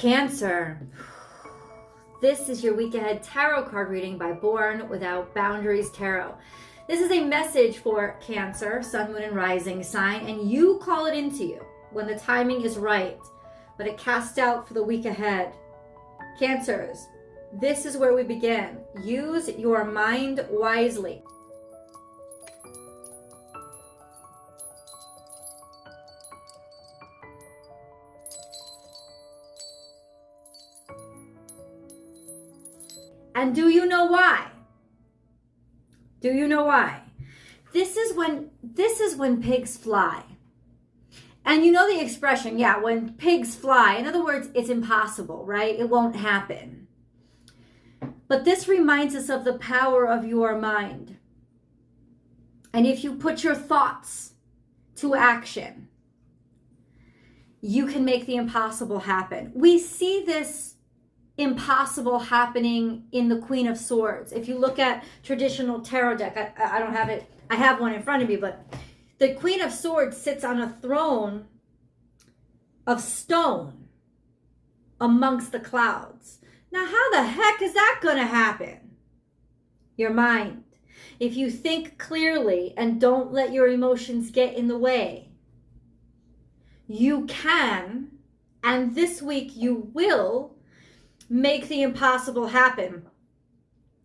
Cancer. This is your week ahead tarot card reading by Born Without Boundaries Tarot. This is a message for Cancer, Sun, Moon, and Rising sign, and you call it into you when the timing is right, but it casts out for the week ahead. Cancers, this is where we begin. Use your mind wisely. And do you know why? Do you know why? This is when pigs fly. And you know the expression, yeah, when pigs fly. In other words, it's impossible, right? It won't happen. But this reminds us of the power of your mind. And if you put your thoughts to action, you can make the impossible happen. We see this impossible happening in the Queen of Swords. If you look at traditional tarot deck, I don't have it, I have one in front of me, but the Queen of Swords sits on a throne of stone amongst the clouds. Now, how the heck is that going to happen? Your mind. If you think clearly and don't let your emotions get in the way, you can, and this week you will, make the impossible happen.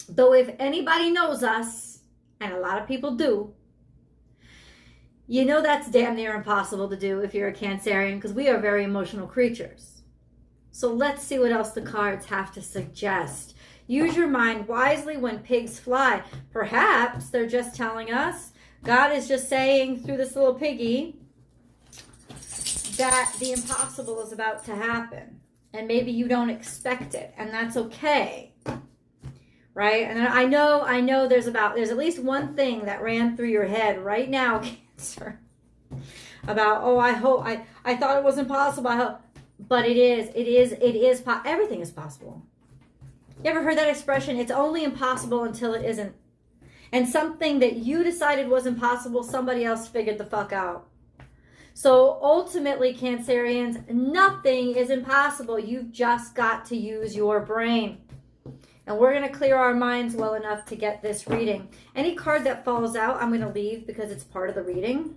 Though if anybody knows us, and a lot of people do, you know that's damn near impossible to do if you're a Cancerian, because we are very emotional creatures. So let's see what else the cards have to suggest. Use your mind wisely when pigs fly. Perhaps they're just telling us, God is just saying through this little piggy that the impossible is about to happen. And maybe you don't expect it, and that's okay, right? And I know there's at least one thing that ran through your head right now, Cancer, about, oh, I thought it was impossible, I hope, but it is, everything is possible. You ever heard that expression? It's only impossible until it isn't. And something that you decided was impossible, somebody else figured the fuck out. So ultimately, Cancerians, nothing is impossible. You've just got to use your brain. And we're going to clear our minds well enough to get this reading. Any card that falls out, I'm going to leave because it's part of the reading.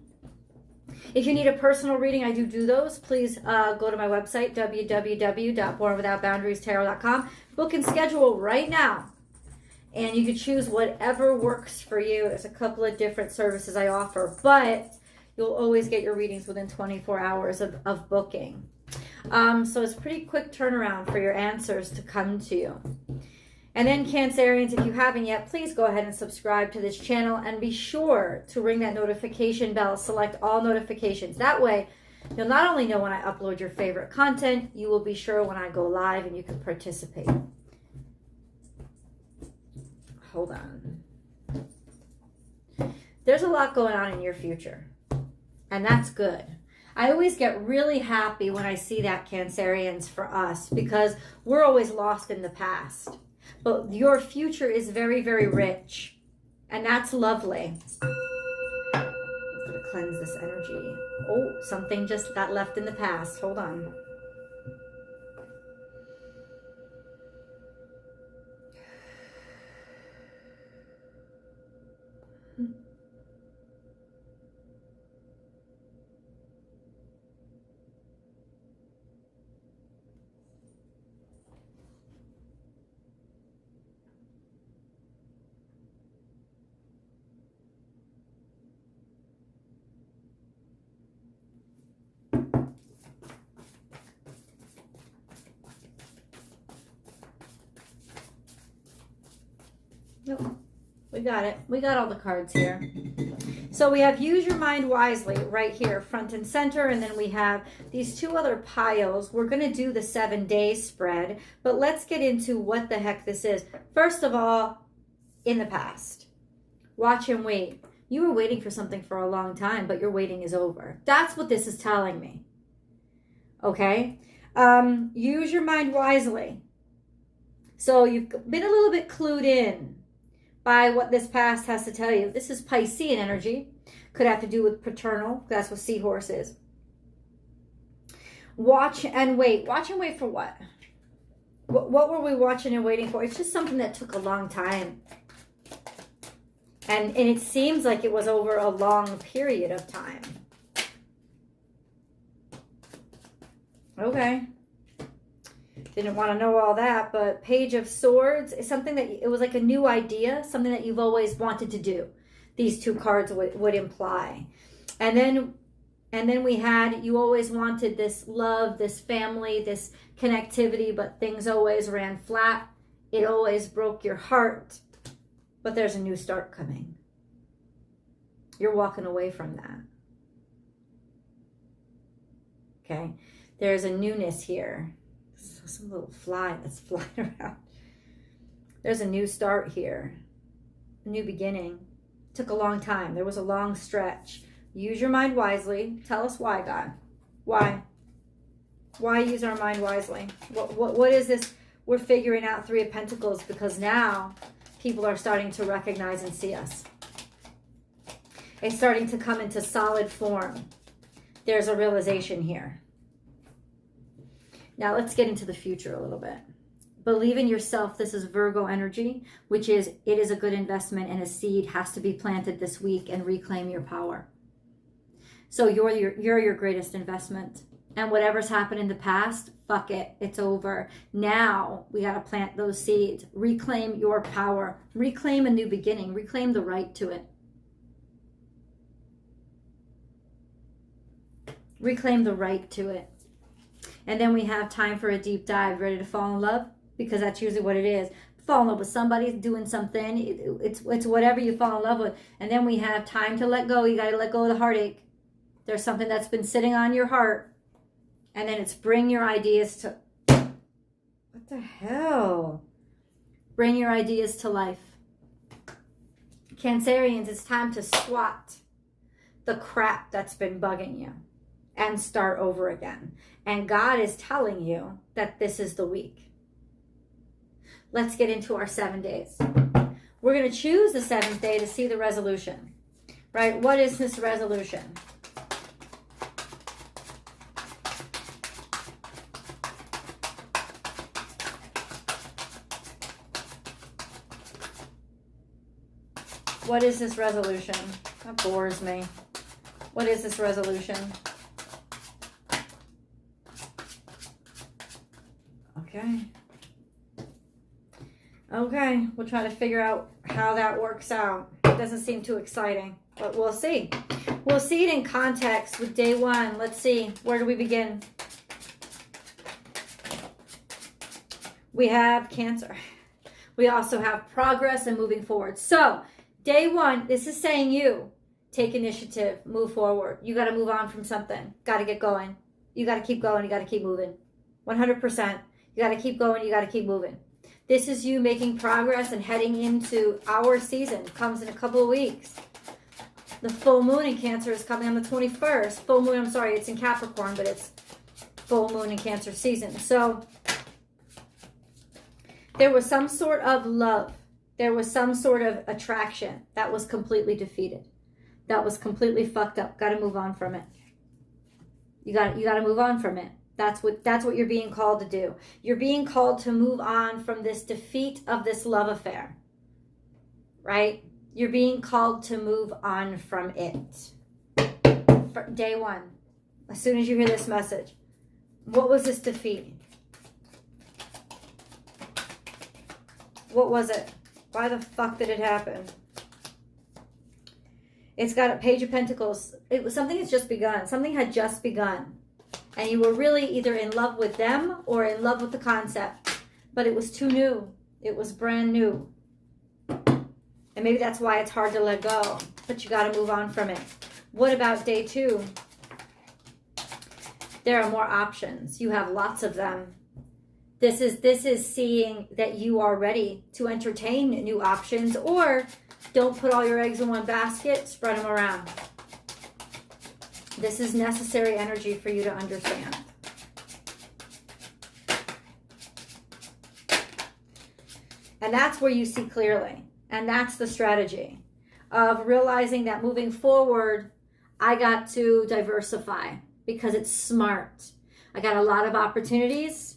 If you need a personal reading, I do those. Please go to my website, www.bornwithoutboundariestarot.com. Book and schedule right now. And you can choose whatever works for you. There's a couple of different services I offer, but you'll always get your readings within 24 hours of booking. So it's a pretty quick turnaround for your answers to come to you. And then Cancerians, if you haven't yet, please go ahead and subscribe to this channel and be sure to ring that notification bell. Select all notifications. That way, you'll not only know when I upload your favorite content, you will be sure when I go live and you can participate. Hold on. There's a lot going on in your future. And that's good. I always get really happy when I see that, Cancerians, for us, because we're always lost in the past. But your future is very, very rich. And that's lovely. I'm going to cleanse this energy. Oh, something just got left in the past. Hold on. Nope. We got it. We got all the cards here. So we have use your mind wisely right here, front and center. And then we have these two other piles. We're going to do the 7-day spread, but let's get into what the heck this is. First of all, in the past, watch and wait. You were waiting for something for a long time, but your waiting is over. That's what this is telling me. Okay. Use your mind wisely. So you've been a little bit clued in by what this past has to tell you. This is Piscean energy. Could have to do with paternal. That's what seahorse is. Watch and wait. Watch and wait for what? What were we watching and waiting for? It's just something that took a long time. And it seems like it was over a long period of time. Okay. Didn't want to know all that, but Page of Swords is something that, it was like a new idea, something that you've always wanted to do. These two cards would imply. And then we had, you always wanted this love, this family, this connectivity, but things always ran flat. It always broke your heart. But there's a new start coming. You're walking away from that. Okay? There's a newness here. Some little fly that's flying around. There's a new start here. A new beginning. Took a long time. There was a long stretch. Use your mind wisely. Tell us why, God. Why? Why use our mind wisely? What is this? We're figuring out Three of Pentacles because now people are starting to recognize and see us. It's starting to come into solid form. There's a realization here. Now let's get into the future a little bit. Believe in yourself. This is Virgo energy, which is, it is a good investment and a seed has to be planted this week and reclaim your power. So you're your greatest investment. And whatever's happened in the past, fuck it, it's over. Now we got to plant those seeds. Reclaim your power. Reclaim a new beginning. Reclaim the right to it. Reclaim the right to it. And then we have time for a deep dive. Ready to fall in love? Because that's usually what it is. Fall in love with somebody, doing something. It's whatever you fall in love with. And then we have time to let go. You got to let go of the heartache. There's something that's been sitting on your heart. And then it's bring your ideas to... What the hell? Bring your ideas to life. Cancerians, it's time to swat the crap that's been bugging you and start over again. And God is telling you that this is the week. Let's get into our 7 days. We're going to choose the 7th day to see the resolution. Right? What is this resolution? What is this resolution? That bores me. What is this resolution? Okay. Okay, we'll try to figure out how that works out. It doesn't seem too exciting, but we'll see. We'll see it in context with day 1. Let's see. Where do we begin? We have Cancer. We also have progress and moving forward. So, day 1, this is saying you take initiative, move forward. You got to move on from something. Got to get going. You got to keep going. You got to keep moving. 100%. You got to keep going. You got to keep moving. This is you making progress and heading into our season. It comes in a couple of weeks. The full moon in Cancer is coming on the 21st. Full moon, I'm sorry, it's in Capricorn, but it's full moon in Cancer season. So there was some sort of love. There was some sort of attraction that was completely defeated. That was completely fucked up. Got to move on from it. You got to move on from it. That's what you're being called to do. You're being called to move on from this defeat of this love affair. Right? You're being called to move on from it. For day 1. As soon as you hear this message. What was this defeat? What was it? Why the fuck did it happen? It's got a Page of Pentacles. It was something that's just begun. Something had just begun. And you were really either in love with them or in love with the concept. But it was too new. It was brand new. And maybe that's why it's hard to let go. But you got to move on from it. What about day 2? There are more options. You have lots of them. This is seeing that you are ready to entertain new options, or don't put all your eggs in one basket, spread them around. This is necessary energy for you to understand. And that's where you see clearly. And that's the strategy of realizing that moving forward, I got to diversify because it's smart. I got a lot of opportunities,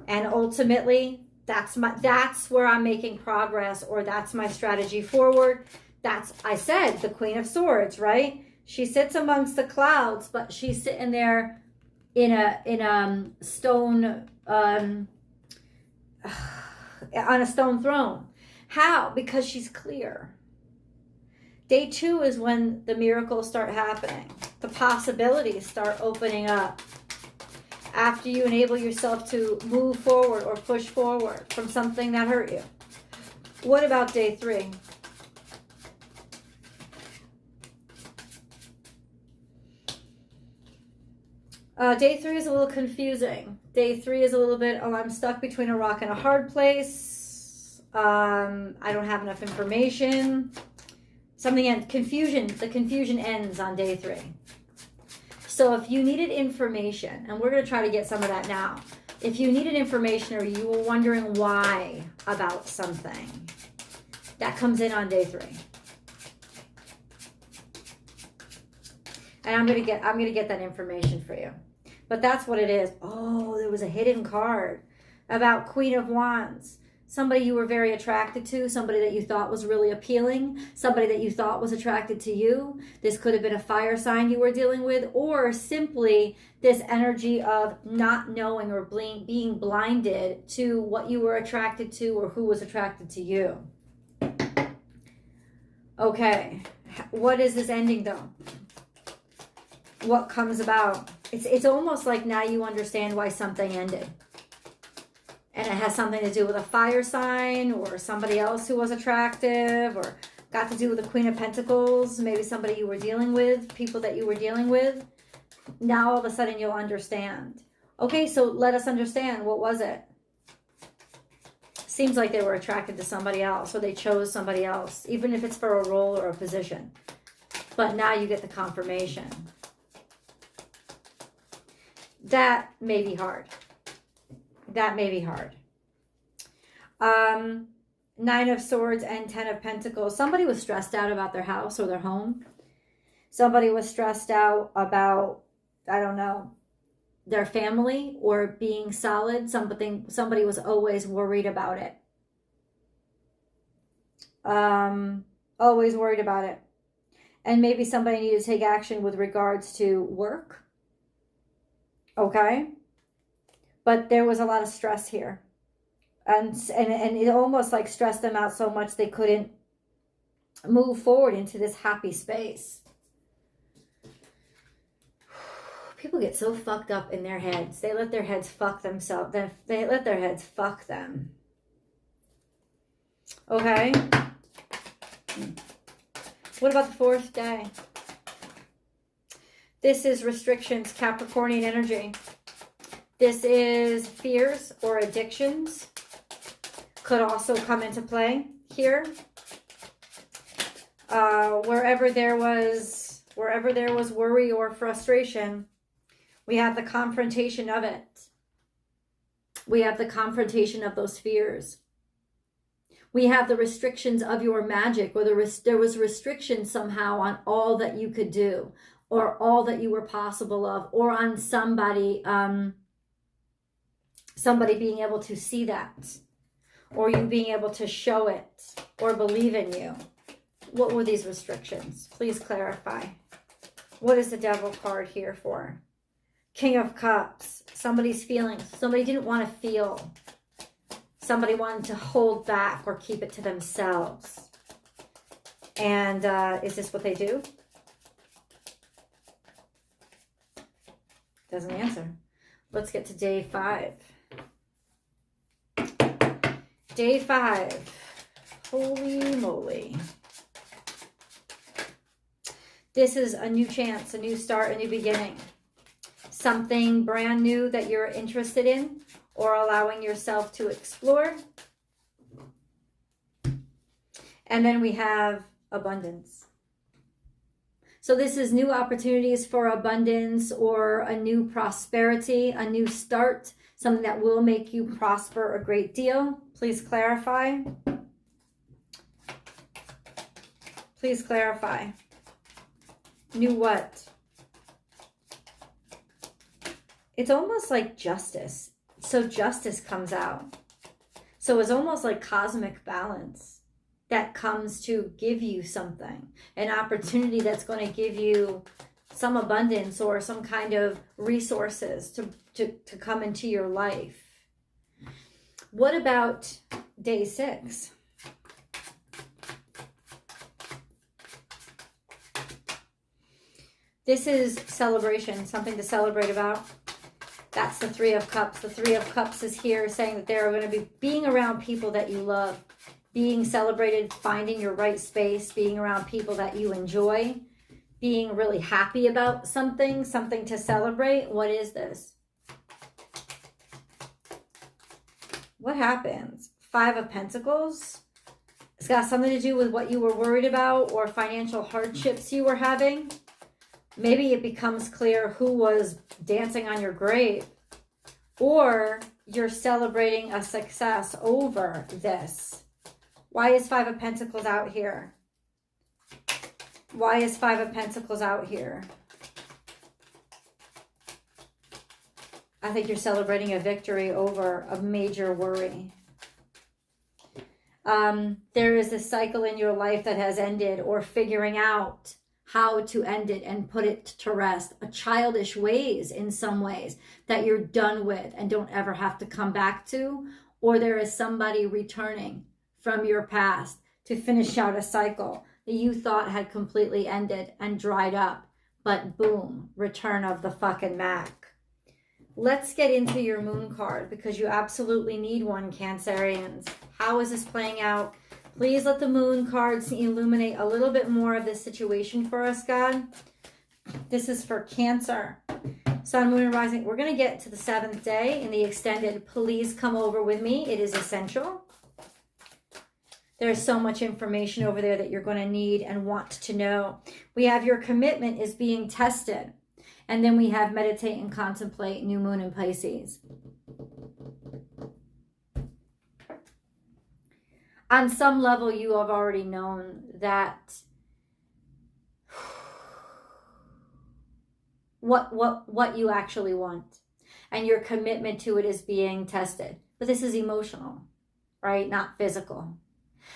and ultimately that's where I'm making progress, or that's my strategy forward. That's, I said, the Queen of Swords, right? She sits amongst the clouds, but she's sitting there in a stone on a stone throne. How? Because she's clear. Day 2 is when the miracles start happening. The possibilities start opening up. After you enable yourself to move forward or push forward from something that hurt you. What about day 3? Day 3 is a little confusing. Day 3 is a little bit, oh, I'm stuck between a rock and a hard place. I don't have enough information. Something ends. Confusion. The confusion ends on day 3. So if you needed information, and we're going to try to get some of that now. If you needed information or you were wondering why about something, that comes in on day 3. And I'm going to get that information for you. But that's what it is. Oh, there was a hidden card about Queen of Wands. Somebody you were very attracted to, somebody that you thought was really appealing, somebody that you thought was attracted to you. This could have been a fire sign you were dealing with, or simply this energy of not knowing or being blinded to what you were attracted to or who was attracted to you. Okay, what is this ending though? What comes about? It's almost like now you understand why something ended. And it has something to do with a fire sign or somebody else who was attractive, or got to do with the Queen of Pentacles, maybe somebody you were dealing with, people that you were dealing with. Now all of a sudden you'll understand. Okay, so let us understand. What was it? Seems like they were attracted to somebody else, or they chose somebody else, even if it's for a role or a position. But now you get the confirmation. That may be hard. That may be hard. 9 of Swords and 10 of Pentacles. Somebody was stressed out about their house or their home. Somebody was stressed out about, I don't know, their family or being solid. Somebody was always worried about it. Always worried about it. And maybe somebody needed to take action with regards to work. Okay? But there was a lot of stress here. And it almost like stressed them out so much they couldn't move forward into this happy space. People get so fucked up in their heads. They let their heads fuck themselves. They let their heads fuck them. Okay? What about the 4th day? This is restrictions, Capricornian energy. This is fears or addictions. Could also come into play here. Wherever there was worry or frustration, we have the confrontation of it. We have the confrontation of those fears. We have the restrictions of your magic, where there was restrictions somehow on all that you could do, or all that you were possible of, or on somebody being able to see that, or you being able to show it, or believe in you. What were these restrictions? Please clarify. What is the Devil card here for? King of Cups. Somebody's feelings. Somebody didn't want to feel. Somebody wanted to hold back or keep it to themselves. And is this what they do? Doesn't answer. Let's get to day 5. Day 5. Holy moly. This is a new chance, a new start, a new beginning. Something brand new that you're interested in or allowing yourself to explore. And then we have abundance. So this is new opportunities for abundance or a new prosperity, a new start, something that will make you prosper a great deal. Please clarify. Please clarify. New what? It's almost like justice. So justice comes out. So it's almost like cosmic balance that comes to give you something, an opportunity that's going to give you some abundance or some kind of resources to come into your life. What about day 6? This is celebration, something to celebrate about. That's the 3 of Cups. The 3 of Cups is here saying that they're going to be being around people that you love, being celebrated, finding your right space, being around people that you enjoy, being really happy about something to celebrate. What is this? What happens? 5 of Pentacles. It's got something to do with what you were worried about or financial hardships you were having. Maybe it becomes clear who was dancing on your grave, or you're celebrating a success over this. Why is 5 of Pentacles out here? Why is 5 of Pentacles out here? I think you're celebrating a victory over a major worry. There is a cycle in your life that has ended, or figuring out how to end it and put it to rest. A childish ways in some ways that you're done with and don't ever have to come back to. Or there is somebody returning from your past to finish out a cycle that you thought had completely ended and dried up. But boom, return of the fucking Mac. Let's get into your moon card, because you absolutely need one, Cancerians. How is this playing out? Please let the moon cards illuminate a little bit more of this situation for us, God. This is for Cancer. Sun, Moon, and Rising. We're going to get to the 7th day in the extended. Please come over with me. It is essential. There's so much information over there that you're going to need and want to know. We have your commitment is being tested. And then we have meditate and contemplate, new moon in Pisces. On some level, you have already known that what you actually want, and your commitment to it is being tested. But this is emotional, right? Not physical.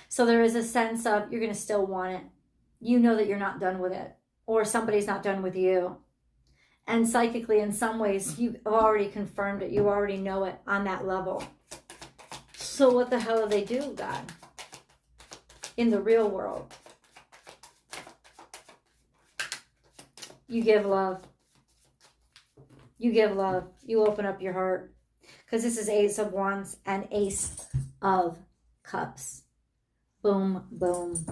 So there is a sense of you're going to still want it. You know that you're not done with it, or somebody's not done with you. And psychically, in some ways, you've already confirmed it. You already know it on that level. So what the hell do they do, God? In the real world, you give love. You give love. You open up your heart. Because this is Ace of Wands and Ace of Cups. Boom, boom.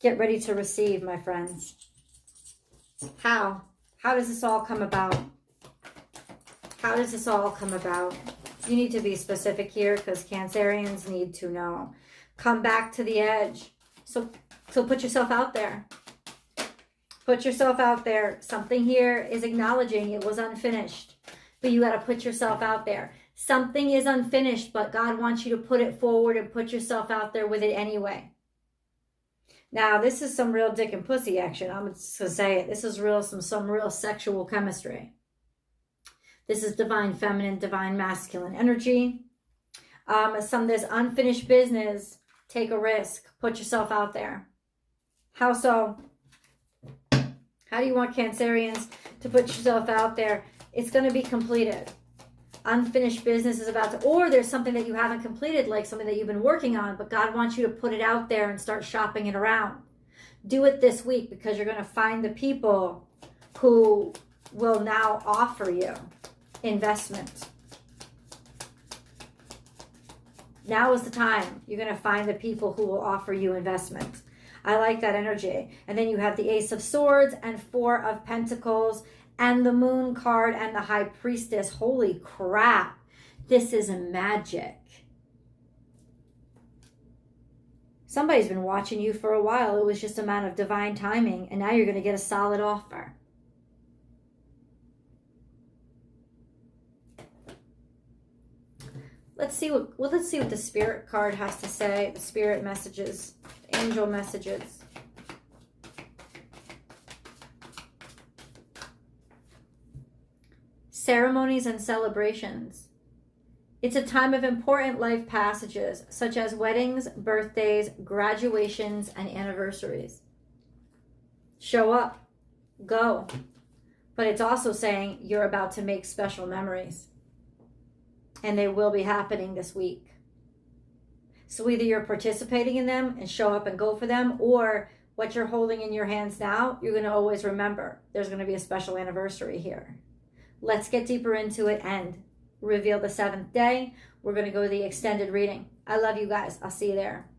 Get ready to receive, my friends. How? How does this all come about? How does this all come about? You need to be specific here, because Cancerians need to know. Come back to the edge. So put yourself out there. Put yourself out there. Something here is acknowledging it was unfinished, but you got to put yourself out there. Something is unfinished, but God wants you to put it forward and put yourself out there with it anyway. Now, this is some real dick and pussy action. I'm just going to say it. This is real, some real sexual chemistry. This is divine feminine, divine masculine energy. There's unfinished business. Take a risk. Put yourself out there. How so? How do you want Cancerians to put yourself out there? It's going to be completed. Unfinished business is about to, or there's something that you haven't completed, like something that you've been working on, but God wants you to put it out there and start shopping it around. Do it this week, because you're going to find the people who will now offer you investment. Now is the time. You're going to find the people who will offer you investment. I like that energy. And then you have the Ace of Swords and 4 of Pentacles and the Moon card and the High Priestess. Holy crap. This is magic. Somebody's been watching you for a while. It was just a matter of divine timing, and now you're going to get a solid offer. Let's see what the Spirit card has to say. The Spirit messages, the angel messages. ceremonies and celebrations. It's a time of important life passages, such as weddings, birthdays, graduations, and anniversaries. Show up, go. But it's also saying you're about to make special memories. And they will be happening this week. So either you're participating in them and show up and go for them, or what you're holding in your hands now, you're going to always remember. There's going to be a special anniversary here. Let's get deeper into it and reveal the 7th day. We're going to go to the extended reading. I love you guys. I'll see you there.